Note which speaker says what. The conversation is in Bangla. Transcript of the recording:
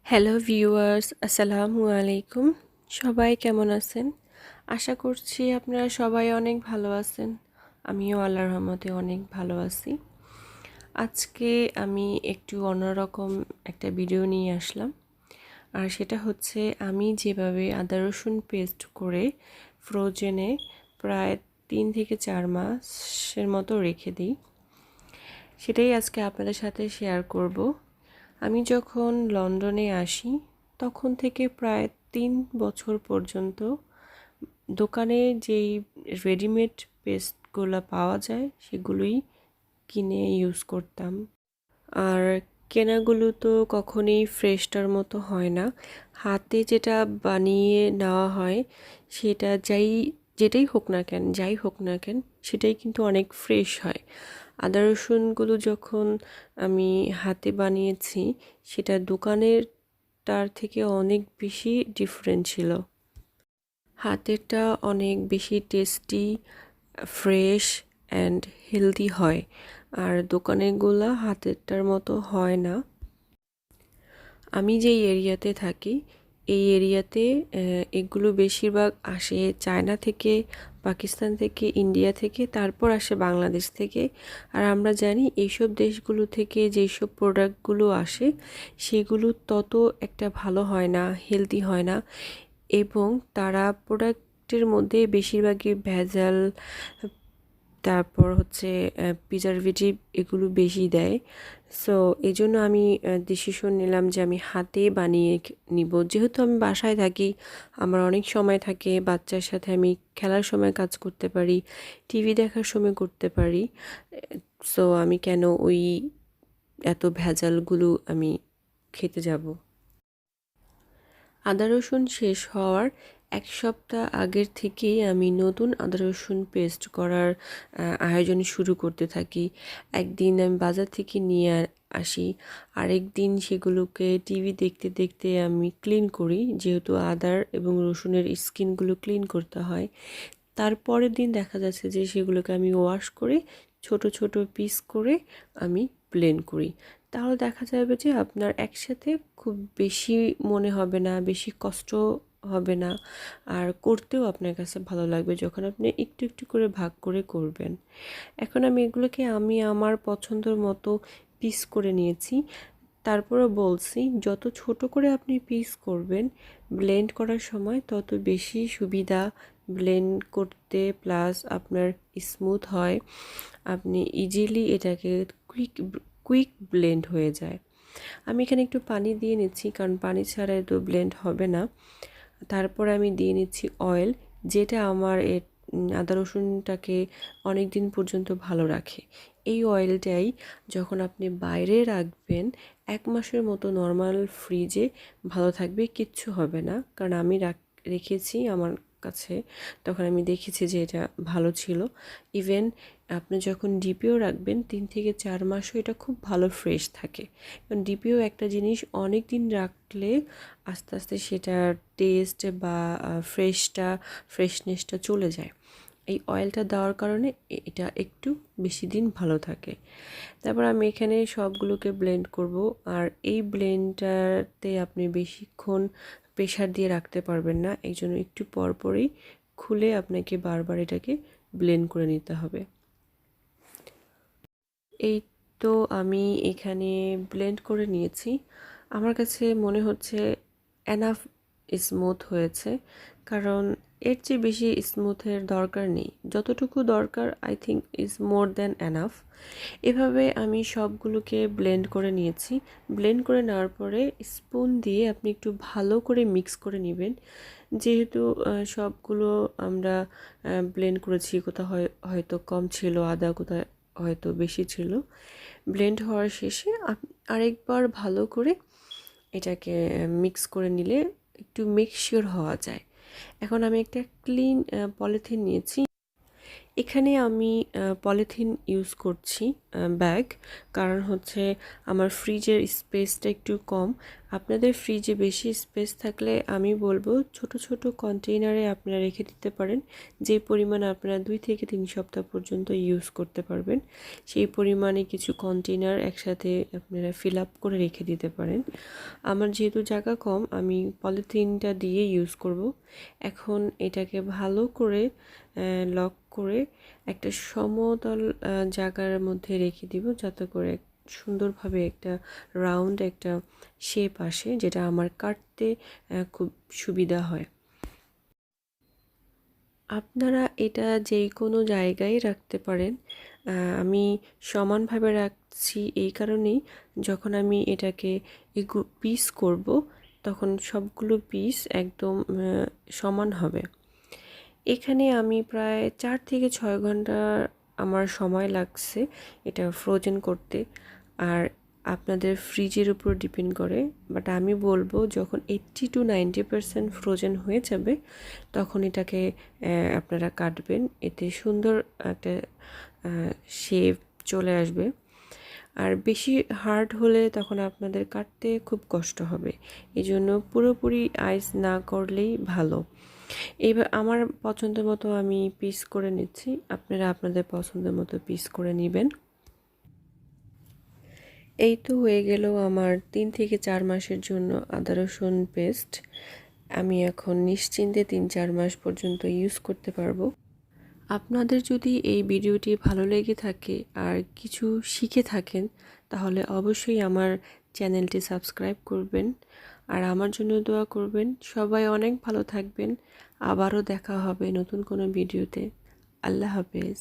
Speaker 1: হ্যালো ভিউয়ার্স, আসসালামু আলাইকুম। সবাই কেমন আছেন? আশা করছি আপনারা সবাই অনেক ভালো আছেন। আমিও আল্লাহর রহমতে অনেক ভালো আছি। আজকে আমি একটু অন্যরকম একটা ভিডিও নিয়ে আসলাম। আর সেটা হচ্ছে আমি যেভাবে আদা রসুন পেস্ট করে ফ্রোজেনে প্রায় 3 থেকে 4 মাসের মতো রেখে দিই, সেটাই আজকে আপনাদের সাথে শেয়ার করব। আমি যখন লন্ডনে আসি তখন থেকে প্রায় 3 বছর পর্যন্ত দোকানে যেই রেডিমেড পেস্টগুলো পাওয়া যায় সেগুলোই কিনে ইউজ করতাম। আর কেনাগুলো তো কখনোই ফ্রেশটার মতো হয় না। হাতে যেটা বানিয়ে নেওয়া হয় সেটা যেটাই হোক না কেন, যাই হোক না কেন, সেটাই কিন্তু অনেক ফ্রেশ হয়। আদা রসুনগুলো যখন আমি হাতে বানিয়েছি সেটা দোকানের তার থেকে অনেক বেশি ডিফারেন্ট ছিল। হাতেরটা অনেক বেশি টেস্টি, ফ্রেশ অ্যান্ড হেলদি হয়, আর দোকানেরগুলা হাতেরটার মতো হয় না। আমি যেই এরিয়াতে থাকি এই এরিয়াতে এগুলো বেশিরভাগ আসে চায়না থেকে, পাকিস্তান থেকে, ইন্ডিয়া থেকে, তারপর আসে বাংলাদেশ থেকে। আর আমরা জানি এইসব দেশগুলো থেকে যেসব প্রোডাক্টগুলো আসে সেগুলো তত একটা ভালো হয় না, হেলদি হয় না, এবং তারা প্রোডাক্টের মধ্যে বেশিরভাগই ভেজাল, তারপর হচ্ছে প্রিজারভেটিভ এগুলো বেশি দেয়। সো এই জন্য আমি ডিসিশন নিলাম যে আমি হাতে বানিয়ে নিব। যেহেতু আমি বাসায় থাকি, আমার অনেক সময় থাকে, বাচ্চার সাথে আমি খেলার সময় কাজ করতে পারি, টিভি দেখার সময় করতে পারি। সো আমি কেন ওই এত ভেজালগুলো আমি খেতে যাব। আদা রসুন শেষ হওয়ার 1 সপ্তাহ আগের থেকেই আমি নতুন আদা রসুন পেস্ট করার আয়োজন শুরু করতে থাকি। একদিন আমি বাজার থেকে নিয়ে আসি, আরেক দিন সেগুলোকে টিভি দেখতে দেখতে আমি ক্লিন করি, যেহেতু আদার এবং রসুনের স্কিনগুলো ক্লিন করতে হয়। তারপরের দিন দেখা যাচ্ছে যে সেগুলোকে আমি ওয়াশ করে ছোট ছোট পিস করে আমি ব্লেন্ড করি। তাহলে দেখা যাবে যে আপনার একসাথে খুব বেশি মনে হবে না, বেশি কষ্ট হবে না, আর করতেও আপনার কাছে ভালো লাগবে যখন আপনি একটু একটু করে ভাগ করে করবেন। এখন আমি এগুলোকে আমি আমার পছন্দের মতো পিস করে নিয়েছি। তারপরে বলছি, যত ছোট করে আপনি পিস করবেন ব্লেন্ড করার সময় তত বেশি সুবিধা ব্লেন্ড করতে, প্লাস আপনার স্মুথ হয়, আপনি ইজিলি এটাকে কুইক ব্লেন্ড হয়ে যায়। আমি এখানে একটু পানি দিয়ে নিচ্ছি, কারণ পানি ছাড়া তো ব্লেন্ড হবে না। তারপর আমি দিয়ে নিচ্ছি অয়েল, যেটা আমার আদা রসুনটাকে অনেক দিন পর্যন্ত ভালো রাখে। এই অয়েলটাই যখন আপনি বাইরে রাখবেন 1 মাসের মতো নর্মাল ফ্রিজে ভালো থাকবে, কিচ্ছু হবে না। কারণ আমি রেখেছি আমার কাছে, তখন আমি দেখেছি যে এটা ভালো ছিল। ইভেন আপনি যখন ডিপিও রাখবেন 3 থেকে 4 মাসও এটা খুব ভালো ফ্রেশ থাকে। কারণ ডিপিও একটা জিনিস অনেক দিন রাখলে আস্তে আস্তে সেটার টেস্ট বা ফ্রেশনেসটা চলে যায়। এই অয়েলটা দেওয়ার কারণে এটা একটু বেশি দিন ভালো থাকে। তারপর আমি এখানে সবগুলোকে ব্লেন্ড করব। আর এই ব্লেন্ডারতে আপনি বেশিক্ষণ প্রেসার দিয়ে রাখতে পারবেন না, এই জন্য একটু পরপরই খুলে আপনাকে বারবার এটাকে ব্লেন্ড করে নিতে হবে। এই তো আমি এখানে ব্লেন্ড করে নিয়েছি। আমার কাছে মনে হচ্ছে এনাফ স্মুথ হয়েছে, কারণ এর চেয়ে বেশি স্মুথের দরকার নেই। যতটুকু দরকার I think is more than enough. এভাবে আমি সবগুলোকে ব্লেন্ড করে নিয়েছি। ব্লেন্ড করে নেওয়ার পরে স্পুন দিয়ে আপনি একটু ভালো করে মিক্স করে নেবেন। যেহেতু সবগুলো আমরা ব্লেন্ড করেছি, কোথাও হয়তো কম ছিল আদা, কোথায় হয়তো বেশি ছিল। ব্লেন্ড হওয়ার শেষে আরেকবার ভালো করে এটাকে মিক্স করে নিলে একটু মেক শিওর হওয়া যায়। এখন আমি একটা ক্লিন পলিথিন নিয়েছি, এখানে আমি পলিথিন ইউজ করছি ব্যাগ, কারণ হচ্ছে আমার ফ্রিজের স্পেসটা একটু কম। আপনাদের ফ্রিজে বেশি স্পেস থাকলে আমি বলবো ছোট ছোট কন্টেইনারে আপনারা রেখে দিতে পারেন। যে পরিমাণ আপনারা 2 থেকে 3 সপ্তাহ পর্যন্ত ইউজ করতে পারবেন, সেই পরিমাণে কিছু কন্টেইনার একসাথে আপনারা ফিল আপ করে রেখে দিতে পারেন। আমার যেহেতু জায়গা কম, আমি পলিথিনটা দিয়ে ইউজ করব। এখন এটাকে ভালো করে লক করে একটা সমতল জায়গার মধ্যে রেখে দিব, যাতে করে সুন্দরভাবে একটা রাউন্ড একটা শেপ আসে, যেটা আমার কাটতে খুব সুবিধা হয়। আপনারা এটা যে কোনো জায়গায় রাখতে পারেন। আমি সমানভাবে রাখছি এই কারণেই, যখন আমি এটাকে পিস করব তখন সবগুলো পিস একদম সমান হবে। এখানে আমি প্রায় 4 থেকে 6 ঘন্টা আমার সময় লাগছে এটা ফ্রোজেন করতে। আর আপনাদের ফ্রিজের উপর ডিপেন্ড করে, বাট আমি বলবো যখন 80 to 90% ফ্রোজেন হয়ে যাবে তখন এটাকে আপনারা কাটবেন, এতে সুন্দর একটা শেপ চলে আসবে। আর বেশি হার্ড হলে তখন আপনাদের কাটতে খুব কষ্ট হবে, এই জন্য পুরোপুরি আইস না করলেই ভালো। এইবার আমার পছন্দ মতো আমি পিস করে নিচ্ছি, আপনারা আপনাদের পছন্দের মতো পিস করে নেবেন। এই তো হয়ে গেল আমার 3 থেকে 4 মাসের জন্য আদা রসুন পেস্ট। আমি এখন নিশ্চিন্তে 3-4 মাস পর্যন্ত ইউজ করতে পারবো। আপনাদের যদি এই ভিডিওটি ভালো লেগে থাকে আর কিছু শিখে থাকেন, তাহলে অবশ্যই আমার চ্যানেলটি সাবস্ক্রাইব করবেন আর আমার জন্য দোয়া করবেন। সবাই অনেক ভালো থাকবেন। আবারও দেখা হবে নতুন কোনো ভিডিওতে। আল্লাহ হাফেজ।